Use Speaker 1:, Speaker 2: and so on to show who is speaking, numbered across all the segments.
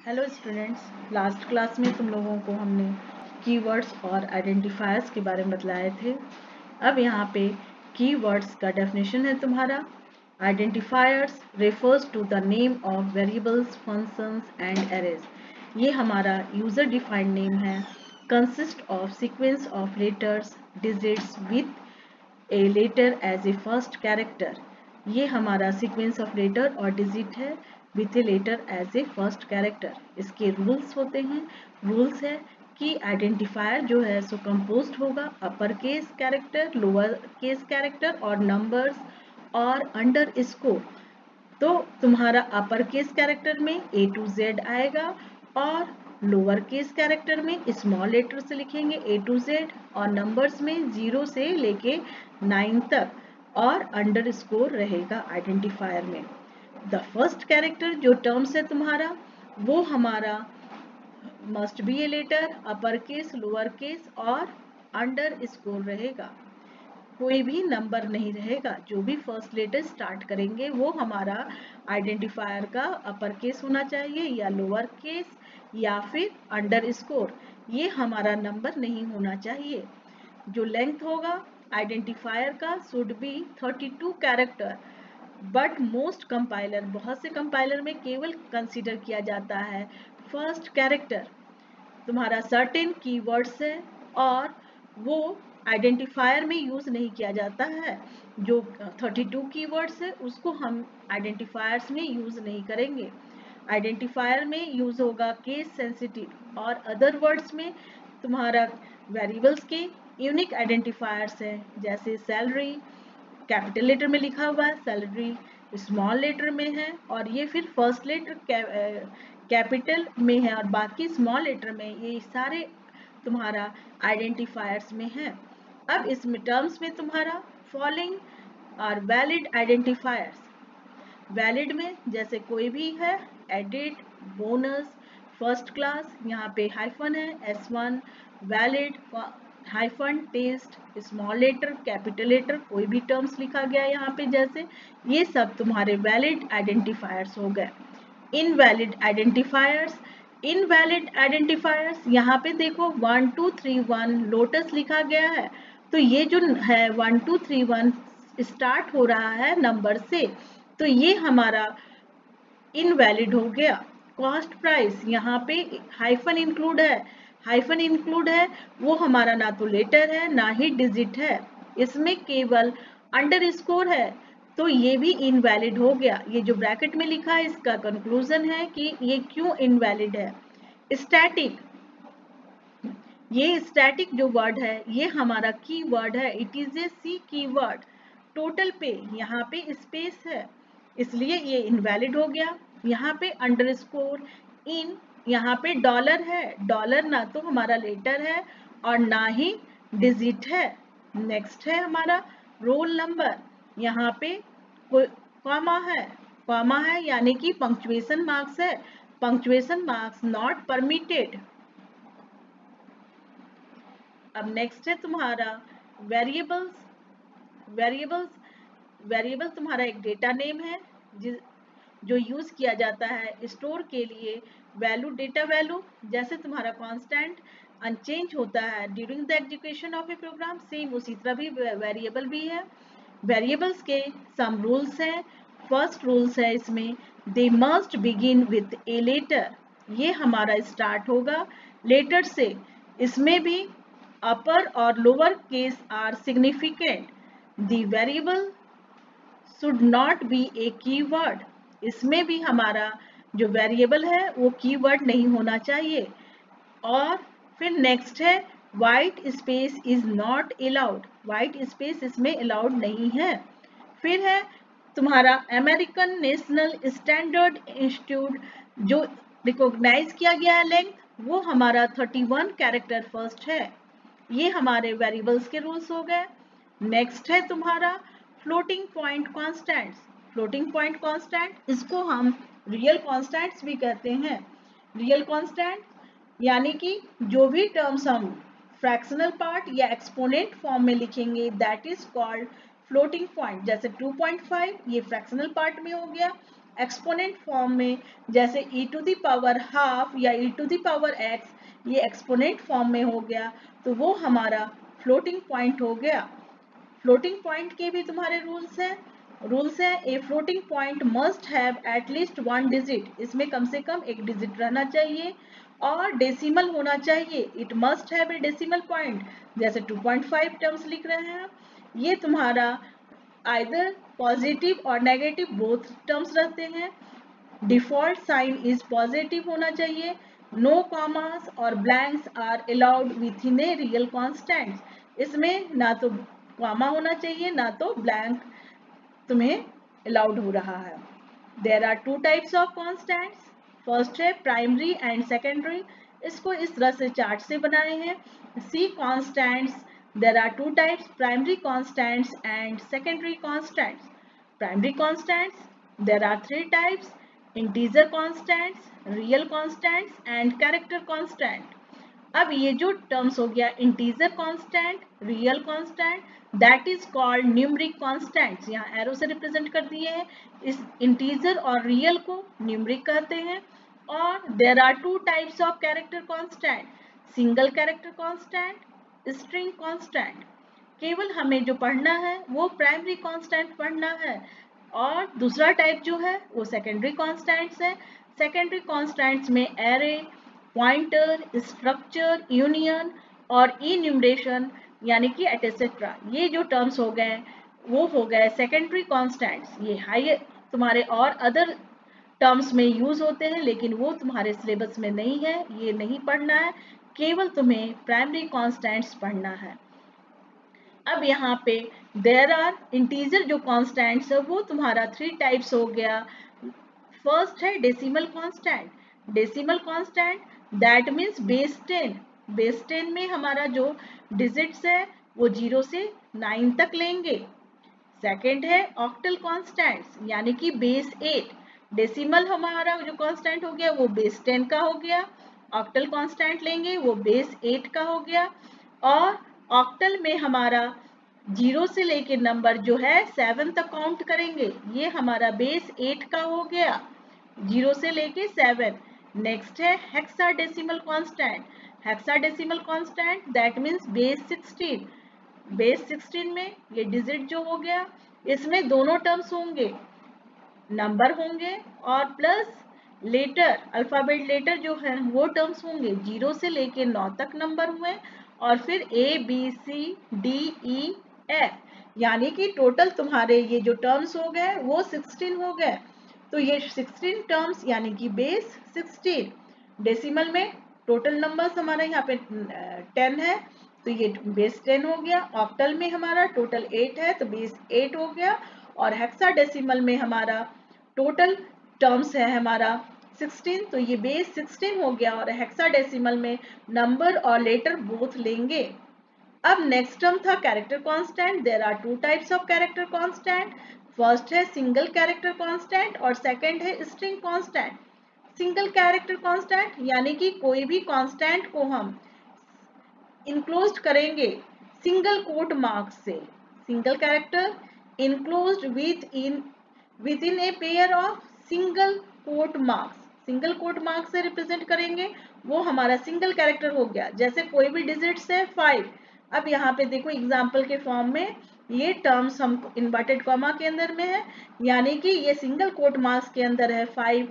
Speaker 1: Hello students, last class में तुम लोगों को हमने कीवर्ड्स और आइडेंटिफायर्स के बारे में बतलाए थे। अब यहाँ पे कीवर्ड्स का डेफिनेशन है तुम्हारा। Identifiers refers to the name of variables, functions and arrays. ये हमारा यूजर डिफाइंड नेम है। Consist of sequence of letters digits with a letter as a first character. ये हमारा सीक्वेंस ऑफ लेटर और digit है with a letter as a first character. इसके rules होते हैं। रूल्स है कि आइडेंटिफायर जो है सो कंपोज्ड होगा upper case character, lower case character और नंबर्स और अंडर स्कोर। तो तुम्हारा अपर केस कैरेक्टर में A to Z आएगा और लोअर केस कैरेक्टर में स्मॉल लेटर से लिखेंगे A to Z और नंबर्स में 0 से लेके 9 तक और अंडर स्कोर रहेगा आइडेंटिफायर में। द फर्स्ट कैरेक्टर जो टर्म्स है तुम्हारा वो हमारा must be a letter, upper case, lower case और अंडर स्कोर रहेगा। कोई भी नंबर नहीं रहेगा। जो भी फर्स्ट लेटर स्टार्ट करेंगे वो हमारा आइडेंटिफायर का अपर केस होना चाहिए या लोअर केस या फिर अंडर स्कोर। ये हमारा नंबर नहीं होना चाहिए। जो लेंथ होगा आइडेंटिफायर का should be 32 character, but most compiler, बहुत से कंपाइलर में केवल कंसीडर किया जाता है फर्स्ट कैरेक्टर। तुम्हारा सर्टेन कीवर्ड्स है और वो आइडेंटिफायर में यूज नहीं किया जाता है। जो 32 कीवर्ड्स है उसको हम आइडेंटिफायर्स में यूज नहीं करेंगे। आइडेंटिफायर में यूज होगा केस सेंसिटिव और अदर वर्ड्स में तुम्हारा वेरिएबल्स के यूनिक आइडेंटिफायर्स है, जैसे सैलरी कैपिटल लेटर में लिखा हुआ है, सैलरी स्मॉल लेटर में है और ये फिर फर्स्ट लेटर कैपिटल में है और बाकी स्मॉल लेटर में। ये सारे तुम्हारा आइडेंटिफायर्स में है। अब इस टर्म्स में तुम्हारा फॉलोइंग और वैलिड आइडेंटिफायर्स। वैलिड में जैसे कोई भी है, एडिट, बोनस, फर्स्ट क्लास, यहाँ पे हाइफन है S1, valid hyphen test, small letter, capital letter, कोई भी टर्म्स लिखा गया यहाँ पे जैसे, ये सब तुम्हारे वैलिड आइडेंटिफायर्स हो गए। Invalid identifiers. इनवैलिड आइडेंटिफायर्स यहाँ पे देखो 1 2 3 1 लोटस लिखा गया है, तो ये जो है 1 2 3 1 स्टार्ट हो रहा है नंबर से, तो ये हमारा इनवैलिड हो गया। कॉस्ट प्राइस, यहाँ पे हाइफन इंक्लूड है, हाइफन इंक्लूड है वो हमारा ना तो लेटर है ना ही डिजिट है, इसमें केवल अंडर स्कोर है, तो ये भी इनवैलिड हो गया। ये जो ब्रैकेट में लिखा है इसका कंक्लूजन है कि ये क्यों इनवैलिड है। स्टैटिक, ये स्टैटिक जो वर्ड है ये हमारा की वर्ड है, इट इज ए सी की वर्ड। टोटल पे यहाँ पे स्पेस है इसलिए ये इनवैलिड हो गया। यहाँ पे अंडरस्कोर इन, यहाँ पे डॉलर है, डॉलर ना तो हमारा लेटर है और ना ही डिजिट है। नेक्स्ट है हमारा रोल नंबर, यहाँ पे कॉमा है यानी कि पंक्चुएशन मार्क्स है, पंक्चुएशन मार्क्स नॉट परमिटेड। अब नेक्स्ट है तुम्हारा वेरिएबल्स। वेरिएबल्स, वेरिएबल तुम्हारा एक डेटा नेम है जो यूज किया जाता है स्टोर के लिए वैल्यू, डेटा वैल्यू। जैसे तुम्हारा कांस्टेंट अनचेंज होता है during the execution of a program, same उसी तरह भी वेरिएबल भी है। वेरिएबल्स के सम रूल्स हैं। फर्स्ट रूल्स है इसमें, they must begin with a letter. ये हमारा स्टार्ट होगा लेटर से। इसमें भी अपर और lower case are significant. The variable should not be a keyword. इसमें भी हमारा जो वेरिएबल है वो कीवर्ड नहीं होना चाहिए। और फिर नेक्स्ट है white space is not allowed, white space इसमें अलाउड नहीं है। फिर है तुम्हारा अमेरिकन नेशनल स्टैंडर्ड इंस्टीट्यूट जो रिकॉग्नाइज किया गया है लेंथ, वो हमारा 31 कैरेक्टर फर्स्ट है। ये हमारे वेरिएबल्स के रूल्स हो गए। नेक्स्ट है तुम्हारा floating point constants. Floating point constant, इसको हम रियल कॉन्स्टेंट्स भी कहते हैं। रियल कॉन्स्टेंट यानी कि जो भी टर्म्स हम फ्रैक्शनल पार्ट या एक्सपोनेंट फॉर्म में लिखेंगे that is called floating point. जैसे 2.5 ये फ्रैक्शनल पार्ट में हो गया, एक्सपोनेंट फॉर्म में, जैसे e to the power half या e to the power x, ये एक्सपोनेंट फॉर्म में हो गया तो वो हमारा फ्लोटिंग पॉइंट हो गया। फ्लोटिंग पॉइंट के भी तुम्हारे रूल्स हैं। A floating point must have at least 1 digit, इसमें कम से कम एक डिजिट रहना चाहिए और डेसिमल होना चाहिए। It must have a decimal point, जैसे 2.5 टर्म्स लिख रहे हैं, ये तुम्हारा आइदर पॉजिटिव और नेगेटिव बोथ टर्म्स रहते हैं। डिफॉल्ट साइन इज पॉजिटिव होना चाहिए। नो कॉमास और blanks are allowed within a real constant, इसमें ना तो कॉमा होना चाहिए ना तो ब्लैंक तुम्हें अलाउड हो रहा है। There are 2 types of constants. First है प्राइमरी एंड सेकेंडरी, इसको इस तरह से चार्ट से बनाए हैं। C constants, there are 2 types, primary constants and secondary constants. Primary constants, there are 3 types, integer constants, real constants and character constant. अब ये जो टर्म्स हो गया integer constant, real constant, that is called numeric constants, यहाँ arrow से represent कर दिए हैं। इस इंटीजर और रियल को न्यूमरिक कहते हैं। और there are 2 types of character constant, single character constant, string constant. केवल हमें जो पढ़ना है वो प्राइमरी कांस्टेंट पढ़ना है, और दूसरा टाइप जो है वो सेकेंडरी कांस्टेंट्स है। सेकेंडरी कांस्टेंट्स में एरे, पॉइंटर, स्ट्रक्चर, यूनियन और इन्यूमरेशन यानी कि एटसेट्रा, ये जो टर्म्स हो गए वो हो गए सेकेंडरी कॉन्स्टेंट्स। ये हाई तुम्हारे और अदर टर्म्स में यूज होते हैं, लेकिन वो तुम्हारे सिलेबस में नहीं है, ये नहीं पढ़ना है, केवल तुम्हें प्राइमरी कॉन्स्टेंट्स पढ़ना है। अब यहाँ पे देयर आर इंटीजर जो कॉन्स्टेंट्स है वो तुम्हारा 3 टाइप्स हो गया। फर्स्ट है decimal constant. Decimal constant that means base 10। Base 10 में हमारा जो डिजिट्स है वो 0 से 9 तक लेंगे। सेकंड है ऑक्टल कांस्टेंट्स यानी कि बेस 8। डेसिमल हमारा जो कांस्टेंट हो गया वो बेस 10 का हो गया, ऑक्टल कांस्टेंट लेंगे वो बेस 8 का हो गया। और ऑक्टल में हमारा 0 से लेके नंबर जो है 7 तक काउंट करेंगे, ये हमारा बेस 8 का हो गया, 0 से लेके 7। नेक्स्ट है hexadecimal constant. Hexadecimal constant that means base 16। Base 16 में ये डिजिट जो हो गया, इसमें दोनों टर्म्स होंगे, नंबर होंगे और प्लस लेटर, अल्फाबेट लेटर जो है वो टर्म्स होंगे। 0 से लेके 9 तक नंबर हुए और फिर ABCDEF, यानी कि टोटल तुम्हारे ये जो टर्म्स हो गए वो 16 हो गए। तो ये 16 टर्म्स यानी कि बेस 16। डेसिमल में टोटल नंबर्स हमारा यहाँ पे 10 है तो ये बेस 10 हो गया। ऑक्टल में हमारा टोटल 8 है तो बेस 8 हो गया। और हेक्साडेसिमल में हमारा टोटल टर्म्स है हमारा 16 तो ये बेस 16 हो गया। और हेक्साडेसिमल में नंबर और लेटर बोथ लेंगे। अब नेक्स्ट टर्म था character constant. There are 2 types of character constant. First है सिंगल कैरेक्टर कांस्टेंट और सेकंड है string constant. Single character constant यानी कि कोई भी कांस्टेंट को हम इनक्लोज्ड करेंगे सिंगल कोट मार्क्स से। Single character enclosed within a pair of single quote marks. Single quote marks से रिप्रेजेंट करेंगे, वो हमारा सिंगल कैरेक्टर हो गया। जैसे कोई भी डिजिट्स है 5। अब यहाँ पे देखो एग्जाम्पल के फॉर्म में ये टर्म्स हम इन्वर्टेड कॉमा के अंदर में है, यानी कि ये सिंगल कोट मार्क्स के अंदर है 5।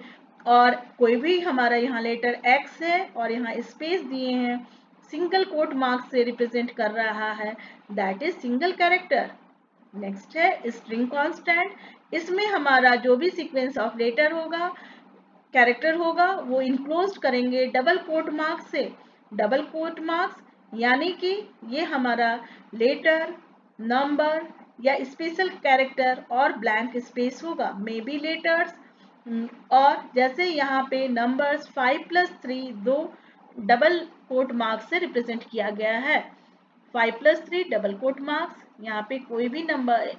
Speaker 1: और कोई भी हमारा यहाँ लेटर X है और यहाँ स्पेस दिए हैं, सिंगल कोट मार्क्स से रिप्रेजेंट कर रहा है, that is single character. Next है स्ट्रिंग कांस्टेंट। इसमें हमारा जो भी सीक्वेंस ऑफ लेटर होगा, कैरेक्टर होगा, वो इनक्लोज्ड करेंगे डबल कोट मार्क्स से। डबल कोट मार्क्स यानी कि ये हमारा लेटर, नंबर या स्पेशल कैरेक्टर और ब्लैंक स्पेस होगा, मे बी लेटर्स। और जैसे यहाँ पे नंबर्स 5 + 3 दो डबल कोट मार्क्स से रिप्रेजेंट किया गया है। 5 + 3 डबल कोट मार्क्स, यहाँ पे कोई भी नंबर,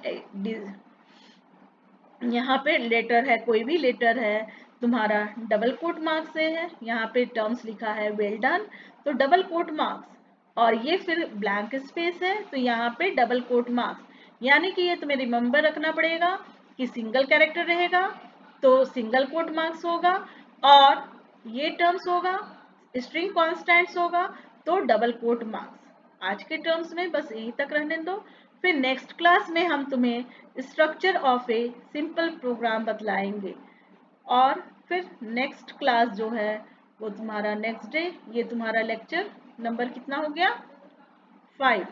Speaker 1: यहाँ पे लेटर है, कोई भी लेटर है तुम्हारा डबल कोट मार्क्स से है। यहाँ पे टर्म्स लिखा है वेल डन तो डबल कोट मार्क्स, और ये फिर ब्लैंक स्पेस है तो यहाँ पे डबल कोट मार्क्स। यानी कि ये तुम्हें रिमेंबर रखना पड़ेगा कि सिंगल कैरेक्टर रहेगा तो सिंगल कोट मार्क्स होगा, और ये टर्म्स होगा स्ट्रिंग कॉन्स्टेंट्स होगा तो डबल कोट मार्क्स। आज के टर्म्स में बस यहीं तक रहने दो, फिर नेक्स्ट क्लास में हम तुम्हें structure of a simple program बतलाएंगे। और फिर नेक्स्ट क्लास जो है वो तुम्हारा नेक्स्ट डे, ये तुम्हारा लेक्चर नंबर कितना हो गया 5।